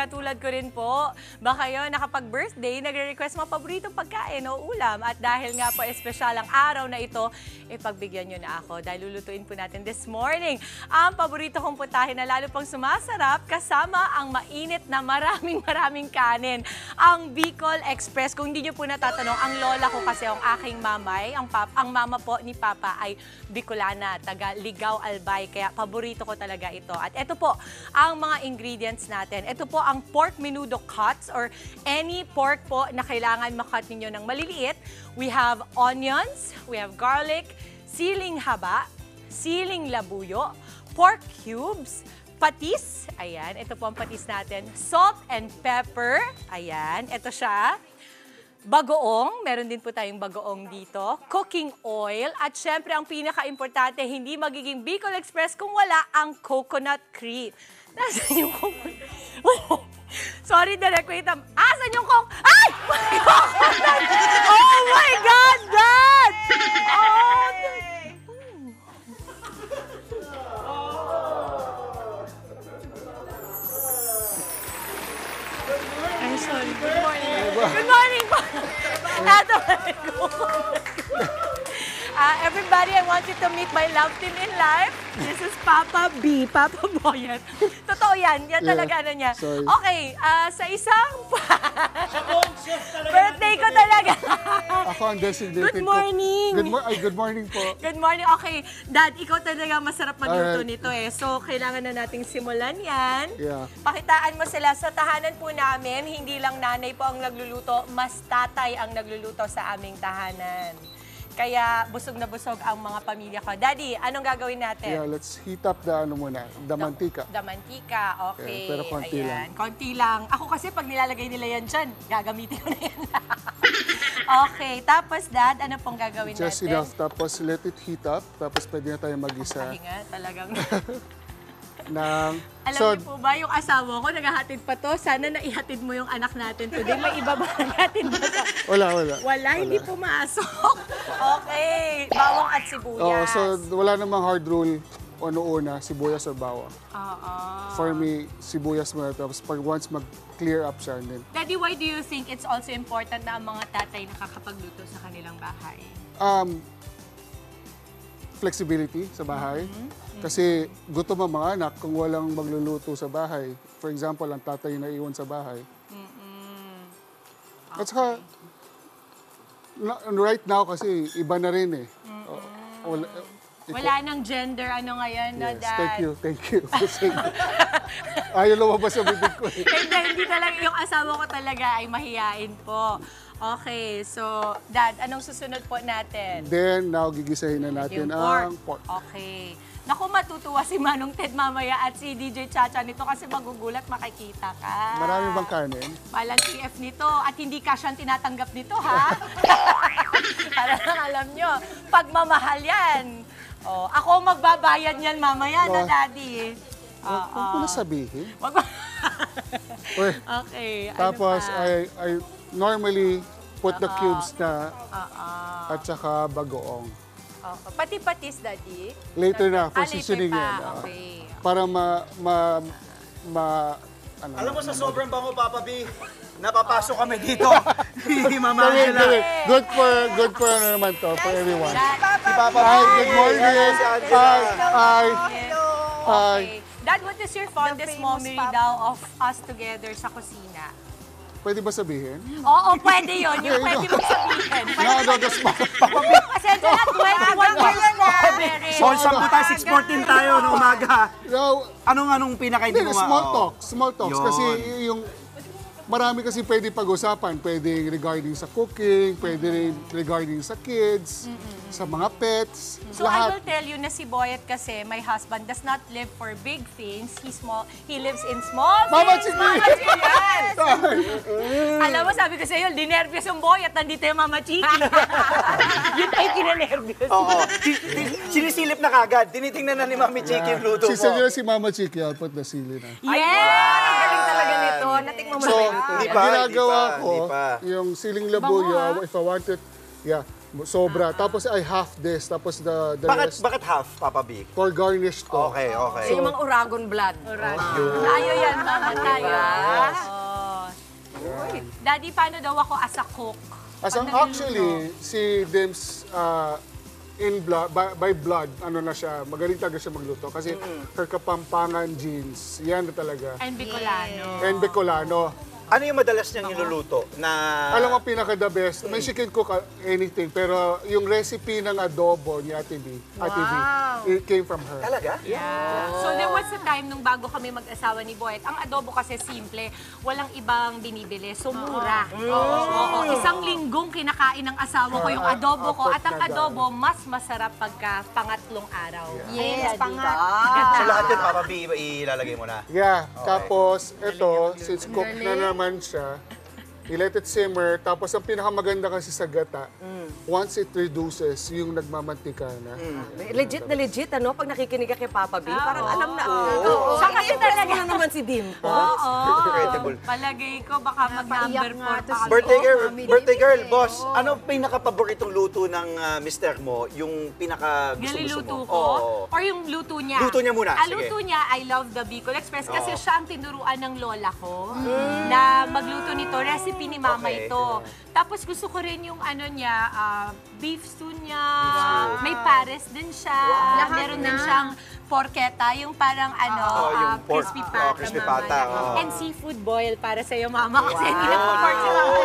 katulad ko rin po. Baka yun, nakapag-birthday, nagre-request mga paboritong pagkain o ulam. At dahil nga po espesyal ang araw na ito, pagbigyan nyo na ako. Dahil lulutuin po natin this morning ang paborito kong putahe na lalo pang sumasarap kasama ang mainit na maraming kanin. Ang Bicol Express. Kung hindi nyo po natatanong, ang lola ko kasi ang aking mamay, ang mama po ni Papa ay Bicolana, taga Ligao, Albay. Kaya paborito ko talaga ito. At ito po ang mga ingredients natin. Ito po ang pork menudo cuts or any pork po na kailangan makat ninyo ng maliliit. We have onions, we have garlic, siling haba, siling labuyo, pork cubes, patis, ayan, ito po ang patis natin, salt and pepper, ayan, ito siya. Bagoong, meron din po tayong bagoong dito. Cooking oil. At syempre, ang pinaka-importante, hindi magiging Bicol Express kung wala ang coconut cream. Nasaan yung coconut? Sorry, Direk. Wait. Asan yung coconut? Ay! Coconut! Oh my God, Dad! Oh, I'm sorry. Good morning. Good morning po. Everybody, I want you to meet my love team in life. This is Papa B, Papa Boyet. Totoo yan. Yan talaga ano niya. Sorry. Okay, sa isang birthday ko talaga. Ako ang designated Good morning. Good morning po. Good morning. Okay, Dad, ikaw talaga masarap magluto nito eh. So, kailangan na nating simulan yan. Yeah. Pakitaan mo sila sa tahanan po namin. Hindi lang nanay po ang nagluluto, mas tatay ang nagluluto sa aming tahanan. Kaya busog na busog ang mga pamilya ko. Daddy, anong gagawin natin? Yeah, let's heat up the mantika. The mantika, okay. Pero konti lang. Konti lang. Ako kasi pag nilalagay nila yan dyan, gagamitin ko na yan. Okay, tapos Dad, ano pong gagawin natin? Just enough, tapos let it heat up, tapos pwede na tayo mag-isa. Pahinga, talagang. So, Alam niyo po ba, yung asawa ko, naghahatid pa to. Sana naihatid mo yung anak natin today. May iba ba naghatid ba to? Wala. Hindi pumasok. Okay, bawang at sibuyas. so wala namang hard rule una, sibuyas or bawang. For me, sibuyas muna. Tapos pag once mag-clear up siya, then... Daddy, why do you think it's also important na ang mga tatay nakakapagluto sa kanilang bahay? Flexibility sa bahay. Kasi gutom ang mga anak kung walang magluluto sa bahay. For example, ang tatay na iwan sa bahay. At saka, right now kasi iba na rin eh. Wala nang gender, ano ngayon, no, Yes, Dad? thank you. Ayaw lumabas sa bibig ko eh. Hindi talaga, yung asawa ko talaga ay mahiyain po. Okay, so, Dad, anong susunod po natin? Then, now gigisahin na natin ang pork. Okay. Naku, matutuwa si Manong Ted mamaya at si DJ Chacha nito kasi magugulat makikita ka. Marami bang kanin? Walang CF nito at hindi ka siyang tinatanggap nito, ha? Para lang alam nyo, pagmamahal yan. Oh, ako magbabayad yan mamaya na, Daddy. Huwag ko na sabihin. Okay. Tapos, ano I normally put the cubes na at saka bagoong. Pati patis, Daddy? Later na, for seasoning yan. Okay. Para Alam mo, sa sobrang bango, Papa B, napapasok kami dito. Mama Sorry, Angela. good for ano naman to, for everyone. Si Papa B. Hi, good morning. Hi. Okay. Dad, what is your fondest memory daw of us together sa kusina? Pwede ba sabihin? Oo, pwede yun. Yung pwede mong sabihin. That's Pasensya na, 21 years na. So, sampu tayo, 6:14 tayo ng umaga. No, Anong pinakain mo? small talks. Kasi yung marami kasi pwede pag-usapan. Pwede regarding sa cooking, pwede rin regarding sa kids, sa mga pets, So I lahat. will tell you na si Boyet kasi, my husband, does not live for big things. He lives in small Mama things. Chiki! Mama Chiki! Yes! Alam mo, sabi ko sa'yo, dinervyos yung Boyet, nandito yung Mama Chiki. Yun tayo kinanervyos. Oo. Sinisilip na kagad. Tinitingnan na ni Mami Chiki yung luto Si mo. si Mama Chiki, I'll put the sili na. Yes! Ang galing talaga nito. Natikman mo So, na ba yung luto? Hindi ang pa, ginagawa hindi ko, pa. yung siling labuyo, if I wanted, sobra. Tapos I half this, tapos the rest Bakit half, Papa B? for garnish to. Okay. Yung mga Uragon blood. Tayo yan, Mama tayo. Daddy, paano daw ako as a cook? Actually, si Dims, in blood, by blood, ano na siya, magaling talaga siya magluto. Kasi her Kapampangan genes, yan na talaga. And Bicolano. And Bicolano. Ano yung madalas niyang niluluto na... Alam mo, pinaka-the best. May she can cook anything, pero yung recipe ng adobo ni Ate B, it came from her. Talaga? Yeah. So there was a time nung bago kami mag-asawa ni Boyet, ang adobo kasi simple, walang ibang binibili, so mura. Oo. Isang linggong kinakain ng asawa ko yung adobo ko, at ang adobo mas masarap pagka pangatlong araw. Yes, pangat. So lahat yun, Papa B, ilalagay mo na. Yeah, tapos ito, since cook na naman siya, i-let it simmer. Tapos ang pinakamaganda kasi sa gata, once it reduces, yung nagmamantika na. Legit na legit, ano? Pag nakikinig ka kay Papa B, parang alam na. Siya kasi talaga. Mo na naman si Dimple. Oo. Incredible. Palagay ko baka mag-number 4 pa kami. Birthday girl, boss, ano pinaka-paboritong luto ng mister mo? Yung pinaka-gusto-gusto Nililuto mo? ko? Oo. Or yung luto niya? Luto niya muna, sige. Luto niya, I love the Bicol Express kasi siya ang tinuruan ng lola ko na magluto nito. Recipe ni Mama Okay. ito. Tapos gusto ko rin yung ano niya, beef stew niya. May pares din siya. Meron din siyang porchetta, yung parang yung pork, crispy pata. crispy Mama pata, niya. oo. And seafood boil para sa'yo, Mama, kasi hindi na pork si Mama.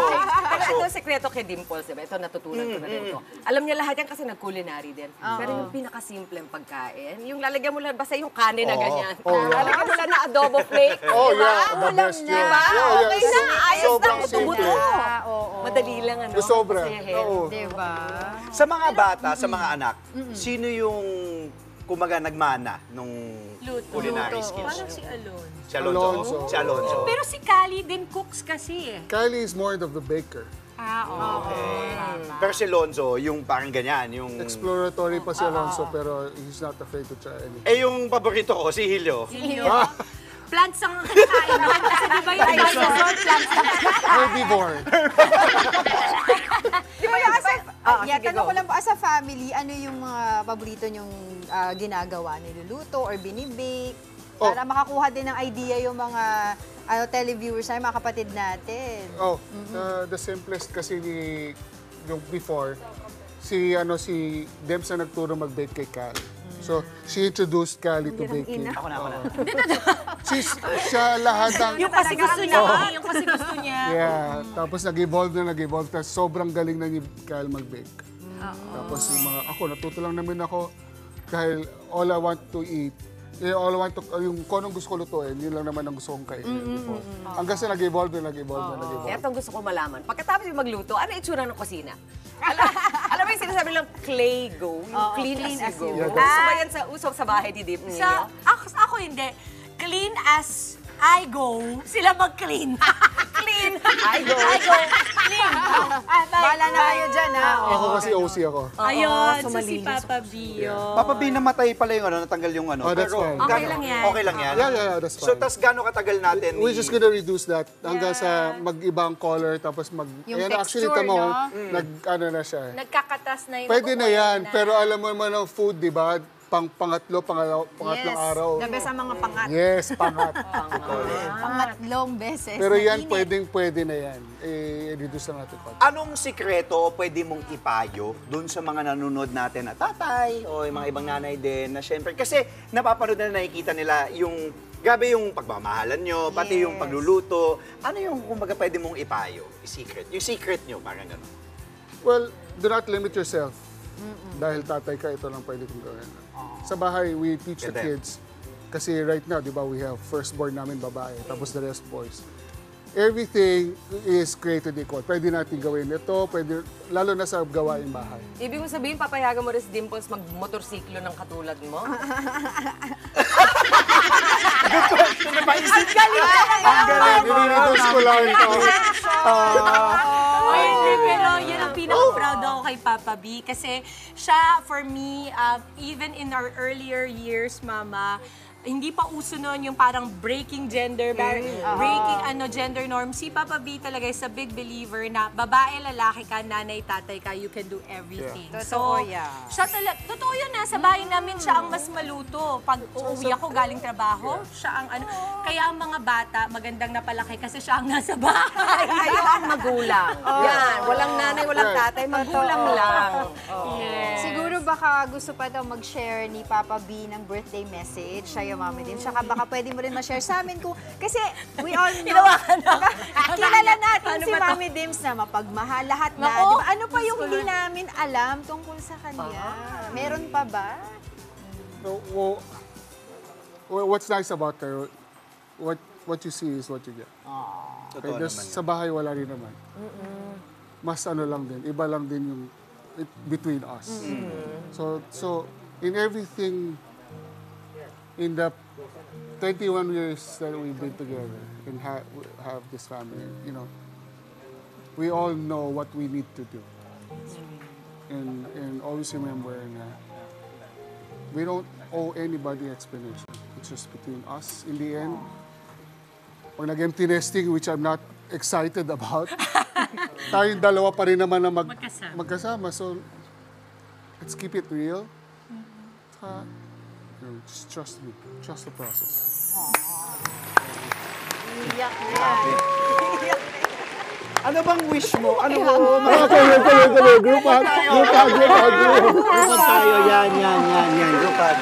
Pero ito ang sekreto kay Dimples, diba? Ito natutunan ko na din ito. Alam niya lahat yan kasi nag-culinary din. Pero yung pinakasimpleng pagkain, yung lalagyan mo lang basta yung kanin na ganyan. Lalagyan mo lang na adobo flake. Oh, diba? yeah, the best yun. Diba? Okay na, ayos na, Sobrang buto-buto. simple. Madali lang, ano? Sobra. Masayahin. Oo. Diba? Sa mga bata, sa mga anak, sino yung kumaga nagmana nung culinary skills? Parang si Alon. Si Alonzo. Alonzo. Si Alonzo. Pero si Kali din cooks kasi eh. Kylie is more of the baker. Okay. Pero si Alonzo, yung parang ganyan, yung... Exploratory pa si Alonso, pero he's not afraid to try anything. Eh, yung paborito ko, si Hilio. Plants ang kinakain nun. Kasi di ba yung dinosaur plants ang Herbivore. Di ba yung sige, tanong go. ko lang po, as a family, ano yung mga paborito nyong ginagawa? Niluluto or binibake? Para makakuha din ng idea yung mga televiewers na mga kapatid natin. The simplest kasi yung before, si Dems na nagturo mag-bake kay Cal. So, she introduced Cali to baking. Ako na. Siya lahat ng... Yung kasi gusto niya. Yung kasi gusto niya. Yeah, tapos nag-evolve. Tapos sobrang galing na ni Cal mag-bake. Tapos yung mga, natuto lang namin ako dahil all I want to eat, yung kung anong gusto ko lutuin, yun lang naman ang gusto kong kainin before. Hanggang sa nag-evolve. Ito ang gusto ko malaman. Pagkatapos yung magluto, ano itsura ng kusina? Alam mo yung sinasabi lang, clay go, yung clean as you go. Gusto ba yan sa usap sa bahay ni Dip ninyo? Ako hindi. Clean as I go, sila mag-clean. Clean. I go. Clean. Bahala na kayo dyan, ha? Ako kasi OC ako. Ayun, so so si malinis. Papa Bio. Papa B, namatay pala yung natanggal yung Oh, that's fine. Okay lang yan. Okay lang yan? Yeah, that's So, fine. tas gano'ng katagal natin? We're just gonna reduce that hanggang sa mag-ibang color, tapos Yung actually, texture, tamo, no? na siya. Nagkakatas na yung Pwede na yan, pero alam mo naman ang food, di ba? Pangatlong araw. The best ang mga pangat. Yes, pangat. Pangatlong beses. Pero na yan, init. pwede na yan. I-reduce lang natin pa. Anong sikreto o pwede mong ipayo dun sa mga nanonood natin na tatay o yung mga ibang nanay din na syempre, kasi napapanood na nakikita nila yung grabe yung pagmamahalan nyo, pati yung pagluluto. Ano yung kumbaga pwede mong ipayo? Yung secret nyo, parang gano'n. Well, do not limit yourself. Dahil tatay ka, ito lang pwede kong gawin. Sa bahay, we teach the Ganda. kids. Kasi right now, di ba, we have firstborn namin babae, tapos the rest boys. Everything is created equal. Pwede natin gawin ito, lalo na sa gawain bahay. Ibig mo sabihin, papayagan mo rin si Dimples mag-motorsiklo ng katulad mo? Ang galing! Nire-reduce ko lang ito. Hindi, pero yun ang pinaka-proud ako kay Papa B. Kasi siya, for me, even in our earlier years, Mama, hindi pa uso nun yung parang breaking gender, breaking gender norm. Si Papa B talaga is a big believer na babae, lalaki ka, nanay, tatay ka, you can do everything. Yeah. So, Totoo yan. siya talaga, totoo yun na, sa bahay namin siya ang mas maluto. Pag uuwi ako galing trabaho, siya ang ano. Kaya ang mga bata, magandang napalaki kasi siya ang nasa bahay. Kayo ang magulang. Yan, walang nanay, walang tatay, magulang lang. Siguro baka gusto pa daw mag-share ni Papa B ng birthday message sa'yo, Mami Dims. Saka baka pwede mo rin ma-share sa amin kung... Kasi we all know... Kilala natin Ano si ba to? Mami Dims na mapagmahal lahat na. Nako. Di ba? Ano pa yung hindi namin alam tungkol sa kanya? Meron pa ba? No, what's nice about her, what you see is what you get. Totoo There's- naman. sa bahay wala rin naman. Mas ano lang din, iba lang din yung between us. So in everything, in the 21 years that we've been together and have this family, you know, we all know what we need to do. And always remember na we don't owe anybody explanation. It's just between us. In the end, pag nag-empty nesting, which I'm not excited about, tayong dalawa pa rin naman na magkasama. So, let's keep it real. Just trust me. Trust the process. Iyak na. Ano bang wish mo? Ano mo? Tuloy. Group hug. Grupad tayo. Yan. Grupad.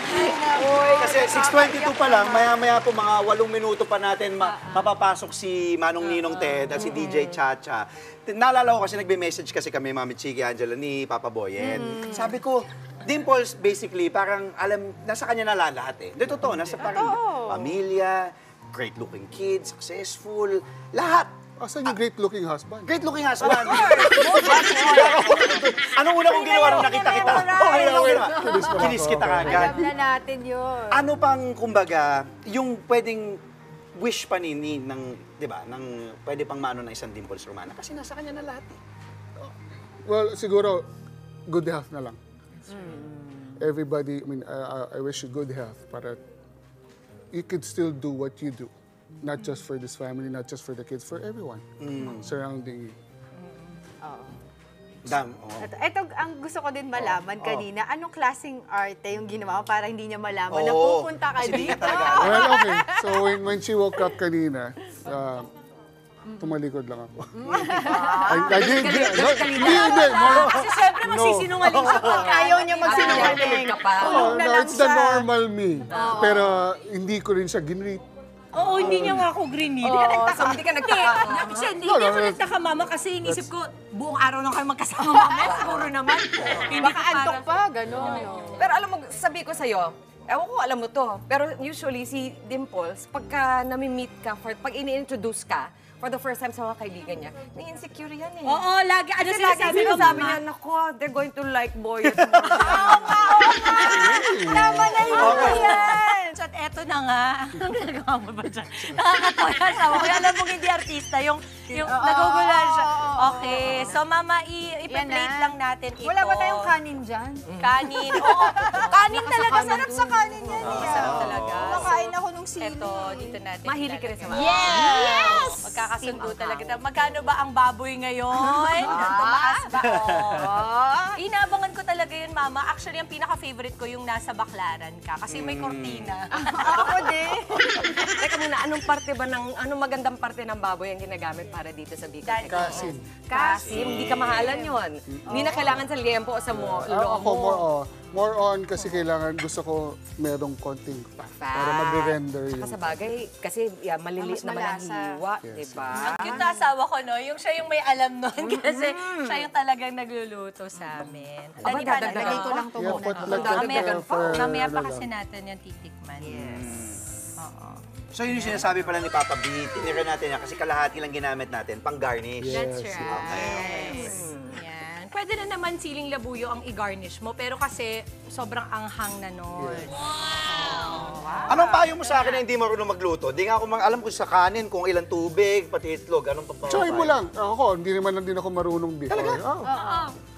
Kasi 6:22 pa lang, maya-maya po mga 8 minuto pa natin mapapasok si Manong Ninong Ted at si DJ Chacha. Naalala ko kasi nagbe-message kasi kami, Mami Chiki Angela, ni Papa Boyen. Sabi ko, Dimples, basically, parang alam, nasa kanya na lahat eh. Hindi, totoo, nasa parang pamilya, great-looking kids, successful, lahat. Asan yung great-looking husband? Great-looking husband. Anong una kong ginawa nung nakita kita? Okay. Kinis kita kagad. Alam na natin yun. Ano pang, kumbaga, yung pwedeng wish pa ng, di ba, ng pwede pang mano ng isang Dimples Romana? Kasi nasa kanya na lahat eh. Well, siguro, good health na lang. Everybody, I mean, I wish you good health para you could still do what you do. Not just for this family, not just for the kids, for everyone surrounding you. At ito, ang gusto ko din malaman kanina, anong klaseng arte yung ginawa mo para hindi niya malaman na Oo. pupunta ka Kasi di dito? ka talaga. Well, okay. So when she woke up kanina, tumalikod lang ako. Hindi. Kasi syempre magsisinungaling siya pag Ayaw niya magsinungaling. Ka pa. Tulog na lang It's the siya. normal me. Pero hindi ko rin siya ginreat. Oo, hindi niya nga ako green need. So, hindi ka nagtaka. Hindi ako nagtaka, Mama, kasi inisip ko, buong araw lang kayo magkasama, Mama. Siguro naman. Hindi Baka ko antok parang... pa, gano'n. Pero alam mo, sabi ko sa'yo, ewan ko, alam mo to, pero usually si Dimples, pagka nami-meet ka, pag ini-introduce ka, for the first time sa mga kaibigan niya, na-insecure yan eh. Oo, lagi. Ano Kasi lagi sinasabi ko, sinasabi Mama? niya, naku, they're going to like boy. Tama na yun yan. So, at eto na nga. Ang ginagawa mo ba dyan? Nakakatawa yan. Sabi ko, alam mong hindi artista, yung nagugulan siya. Okay. So, Mama, ipa-plate na. lang natin ito. Wala ba tayong kanin dyan? Kanin. Oo. Kanin talaga. Sarap sa kanin yan. Sarap talaga. Nakain ako nung sili. Ito, dito natin. Mahilig ka rin sa mga. Yes! Magkakasundo talaga. Magkano ba ang baboy ngayon? Tumaas ba? Oh. Inabangan ko talaga yun, Mama. Actually, ang pinaka-favorite ko yung nasa baklaran ka. Kasi may kortina. Ako din. Teka muna, anong magandang parte ng baboy ang ginagamit para dito sa Bicol? Kasin. Kasim, hindi ka mahalan yun. Hindi na kailangan sa liempo o sa loob Ako mo. more on kasi kailangan, gusto ko merong konting fat para magre-render Saka yung... sa bagay, kasi maliliit Mas naman ang malasa. hiwa, Yes. diba? Ang cute na asawa ko, no? Yung siya yung may alam nun. Kasi siya yung talagang nagluluto sa amin. Aba, dadagdagan Lagay ko lang ito Yeah, muna. put like Mamaya, that for... mamaya pa ano kasi lang. natin yung titikman. Yes. Oo. So yun yung sinasabi pala ni Papa B, tinira natin yan kasi kalahati lang ginamit natin, pang garnish. That's Yes, right. Yan. Pwede na naman siling labuyo ang i-garnish mo, pero kasi sobrang anghang na nun. Anong payo mo sa akin na hindi marunong magluto? Di nga ako alam ko sa kanin kung ilang tubig, pati itlog, anong papayo? Try mo lang. Ako, hindi naman din ako marunong before.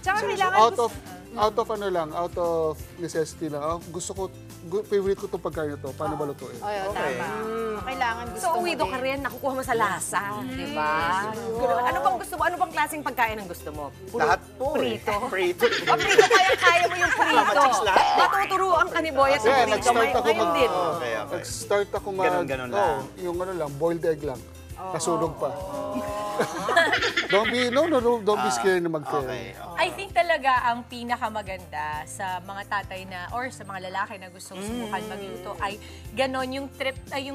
Tsaka So, kailangan out of necessity lang. Gusto ko favorite ko itong pagkain ito. Paano ba lutuin? Okay. Tama. Kailangan gusto So, mo uwi ka din. rin, nakukuha mo sa lasa, di ba? Ano bang gusto mo? Ano bang klaseng pagkain ang gusto mo? Puro Lahat po prito. Prito. O prito, kaya mo yung prito. chicks lahat. Matuturuan ka ni Boy at Yeah, prito. nag-start ako Ngayon din. Okay. Nag-start ako Ganon-ganon lang. yung ano lang, boiled egg lang. Nasunog pa. Don't be scared na mag-fail. Okay. I think talaga ang pinakamaganda sa mga tatay na or sa mga lalaki na gustong subukan magluto ay ganon yung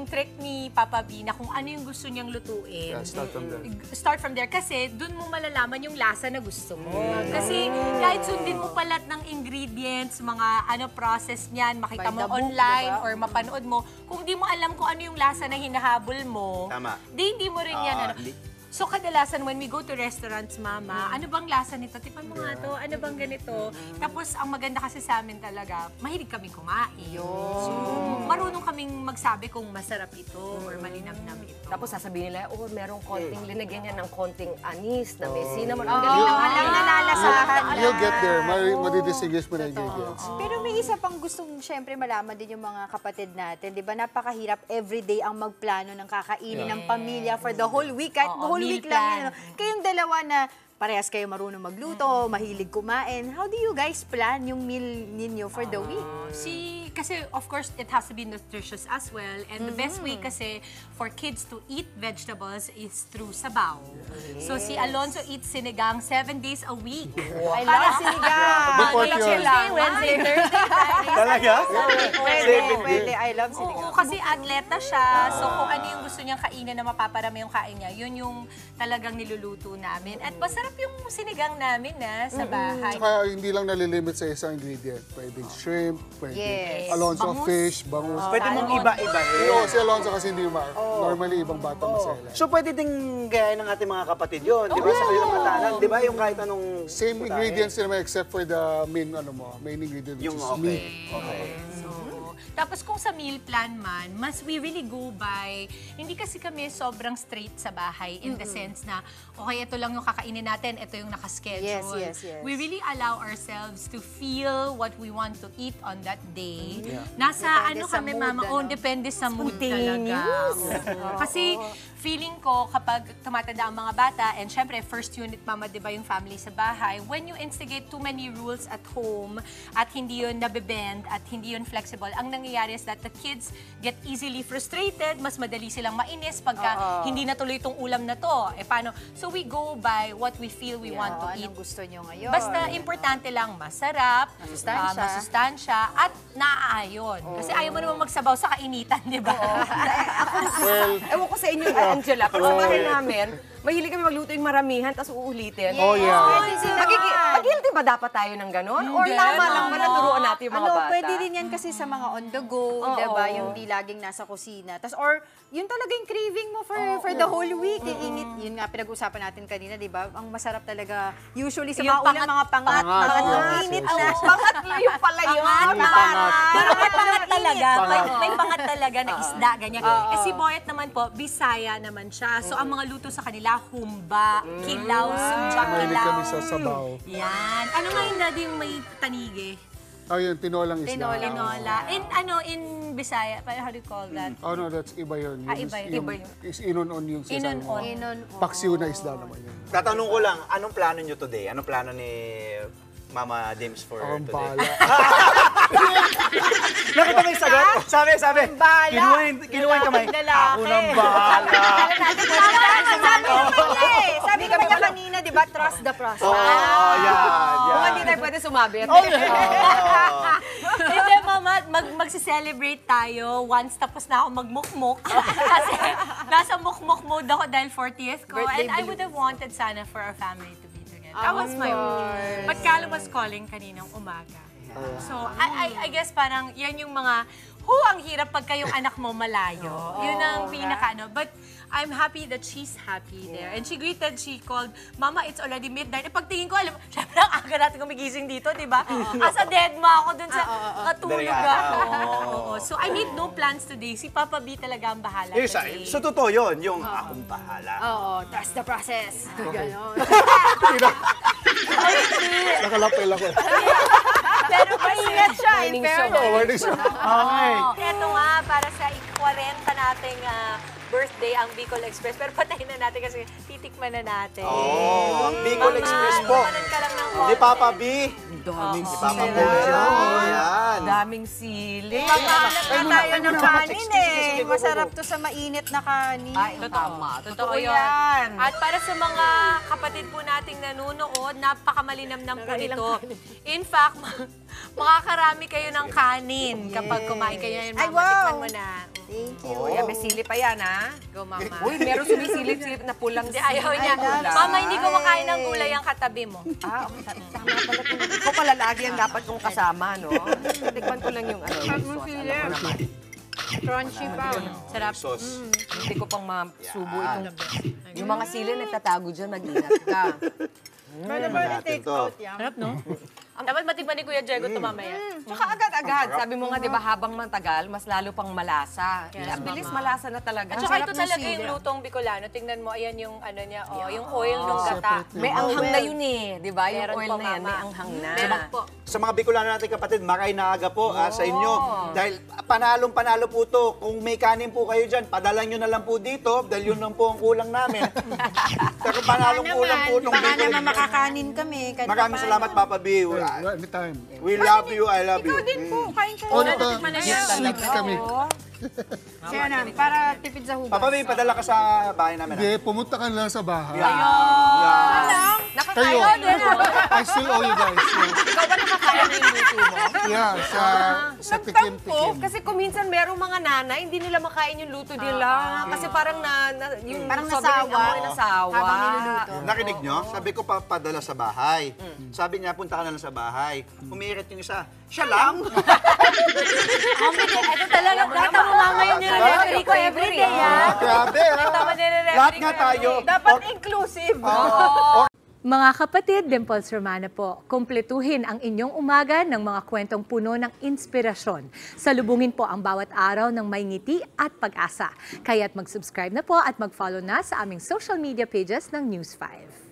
trick ni Papa B na kung ano yung gusto niyang lutuin. Yeah, start from there. Start from there kasi dun mo malalaman yung lasa na gusto mo. Kasi kahit sundin mo palat ng ingredients, mga process niyan, makita By mo the book, online diba? or mapanood mo, kung di mo alam kung ano yung lasa na hinahabol mo, Tama. hindi mo rin yan. Hindi. So kadalasan when we go to restaurants, Mama, ano bang lasa nito? Tipan mo nga to, ano bang ganito? Tapos ang maganda kasi sa amin talaga, mahilig kami kumain. So marunong kaming magsabi kung masarap ito or malinamnam ito. Tapos sasabihin nila, merong konting, linagyan niya ng konting anis na may cinnamon. Ang Oo, galing naman. alam na lalasahan na. You'll get there. Madidistinguish mo na ingredients. Pero may isa pang gustong syempre malaman din yung mga kapatid natin. Di ba napakahirap everyday ang magplano ng kakainin ng pamilya for the whole week. Kahit Oo, whole meal week lang plan. yan. Kayong dalawa na parehas kayo marunong magluto, mahilig kumain. How do you guys plan yung meal ninyo for the week? Kasi of course, it has to be nutritious as well. And the best way kasi for kids to eat vegetables is through sabaw. So si Alonzo eats sinigang 7 days a week. I love sinigang. Report Monday, yun. Tuesday, Wednesday, Thursday, Friday. Talaga? Pwede. I love sinigang. Oo, kasi atleta siya. So kung ano yung gusto niyang kainin na mapaparami yung kain niya, yun yung talagang niluluto namin. At masarap yung sinigang namin sa bahay. Saka hindi lang nalilimit sa isang ingredient. Pwedeng shrimp, pwedeng Yes. Alonso Bangus. fish, bangus. Pwede mong iba-ibahin. Oo, si Alonso kasi hindi normally ibang bata masaya. So pwede ding gayahin ng ating mga kapatid yun, di ba? Sa kanilang matanan, di ba? Yung kahit anong Same putahe. ingredients naman except for the main ingredient which Yung is okay. meat. Okay. Tapos kung sa meal plan man, we really go by, hindi kasi kami sobrang straight sa bahay in the sense na, okay, ito lang yung kakainin natin, ito yung nakaschedule. Yes. We really allow ourselves to feel what we want to eat on that day. Nasa Depende sa kami, mood, Mama, depende sa mood talaga. Oo. Kasi feeling ko kapag tumatanda ang mga bata, and syempre, first unit, Mama, di ba yung family sa bahay, when you instigate too many rules at home, at hindi yun nabibend, at hindi yun flexible, ang nangyayari is that the kids get easily frustrated, mas madali silang mainis pagka hindi natuloy itong ulam na to. Paano? So we go by what we feel we want to eat. Anong gusto nyo ngayon? Basta importante lang masarap, masustansya, at naaayon. Kasi ayaw mo naman magsabaw sa kainitan, di ba? Ewan ko sa inyo, Angela, pero sa bahay namin, mahilig kami magluto yung maramihan, tapos uulitin. Oh, yeah. Mag-guilty ba dapat tayo ng ganon? Or Hindi, tama lang ba no. na turuan natin yung mga bata? Pwede din yan kasi sa mga on the go, diba? Yung di laging nasa kusina. Or yun talaga yung craving mo for the whole week. Iinit. Yun nga, pinag-usapan natin kanina, diba? Ang masarap talaga, usually sa Yung mga ulam, mga pangat. Pangat, Pangat, yes, init yes, na. yes. Pangat yung pala yun. May pangat. Pero may pangat talaga. Pangat. May pangat talaga na isda, ganyan. Eh si Boyet naman po, Bisaya naman siya. So ang mga luto sa kanila, humba, kilaw, sumba, Mahilig kilaw. kami sa sabaw. Yan. Ano nga yung daddy yung may tanige? Ayun, tinolang isda. Tinola. In Bisaya, how do you call that? Oh no, that's iba yun. Iba yun. Iba yun. Is inon-on yung sinasabi mo. Inon-on. Paksiw na isda naman yun. Tatanong ko lang, anong plano nyo today? Anong plano ni Mama Dims for Ang today? bala. Nakita mo yung sagot? Sabi. Kinuha yung kamay. Ako nang bahala. Sabi ka ba kanina, diba? Trust the process. Oh, yan. Kung hindi tayo pwede sumabit. Hindi, Mama, magsi-celebrate tayo once tapos na ako magmukmuk. Kasi nasa mukmuk mode ako dahil 40th ko. Birthday And I would have wanted sana for our family to be together. That was my wish. But Carlo was calling kaninang umaga. So, I guess parang yan yung mga, ang hirap pagka yung anak mo malayo. Yun ang But I'm happy that she's happy there. And she called, Mama, it's already midnight. Pagtingin ko, syempre ang aga natin gumigising dito, di ba? As a dead ma ako dun sa katulog. So I made no plans today. Si Papa B talaga ang bahala today. So, totoo yun, yung akong bahala. Oo, trust the process. Ganon. Nakalapel ako. Pero kasi Ingat siya, in Morning show. fairness. Morning show. Okay. Eto nga, para sa 40 nating birthday ang Bicol Express. Pero patayin na natin kasi titikman na natin. Oh, Bicol Mama, Express po. tumanan ka lang ng Ni konti. Papa B. Daming Si sili. Papa B. Ayan. Daming sili. Makalat na tayo ng kanin Sige, go, go, go. Masarap to sa mainit na kanin. Ay, Totoo. tama. Totoo yan. At para sa mga kapatid po nating nanonood, napakamalinamnam po ito. In fact, makakarami kayo ng kanin kapag kumain kayo. Ay, Mama, wow. tikman mo na. Thank you. Kuya, may sili pa yan, ha? Go, Mama. Uy, meron sumisilip-silip na pulang Hindi, ayaw niya. Ay, Mama, hindi ko makain ng gulay ang katabi mo. Ah, okay. Tama pala. Ikaw pala lagi ang dapat kong kasama, no? Tikman ko lang yung ano, yung sauce. Alam ko naman. Crunchy pa. Sarap. Sauce. Hindi ko pang masubo itong... Yung mga sili nagtatago dyan, mag-ingat ka. Pwede ba Natin take to. out yan? Sarap, no? Dapat matikman ni Kuya Diego ito mamaya. Tsaka agad-agad. Sabi mo nga, di ba, habang matagal, mas lalo pang malasa. Yes, Ang bilis Mama. malasa na talaga. At saka sarap ito ng talaga sili. yung lutong Bicolano. Tingnan mo, ayan yung ano niya, oh, yung oil ng gata. May anghang na yun eh. Di ba? Yung Meron oil po, na yan, may Mama. anghang na. Meron po. Sa mga Bicolano natin kapatid, makay na aga po sa inyo. Dahil panalong-panalo po to. Kung may kanin po kayo dyan, padala nyo na lang po dito dahil yun lang po ang kulang namin. Pero panalong kulang po nung Baka Bicol naman Express. makakanin kami. kahit Maraming papaano. salamat, Papa B. Anytime. We love you, I love you. Ikaw din po, kain kayo. Oh, ito, tikman na yan. sweet kami. Kaya na, para tipid sa hugas. Papa B, padala ka sa bahay namin. Hindi, pumunta ka lang sa bahay. Yeah. Kayo, I still owe you guys. Ikaw ba nakakain na yung luto mo? Yeah, sa Nagtampo. tikim-tikim. Kasi kung minsan merong mga nanay, hindi nila makain yung luto nila. Kasi parang yung Parang sobrang nasawa. amoy nasawa. Habang niluluto. Nakinig nyo? Sabi ko papadala sa bahay. Sabi niya, punta ka na lang sa bahay. Umiirit yung isa. Siya lang? Ito talaga, data mo mama yung nire-referee ko everyday, ha? Grabe, ha? Tama, nire-referee Lahat ko nga everyday. tayo. Dapat inclusive. Mga kapatid, Dimples Romana po, kumpletuhin ang inyong umaga ng mga kwentong puno ng inspirasyon. Salubungin po ang bawat araw ng may ngiti at pag-asa. Kaya't mag-subscribe na po at mag-follow na sa aming social media pages ng News 5.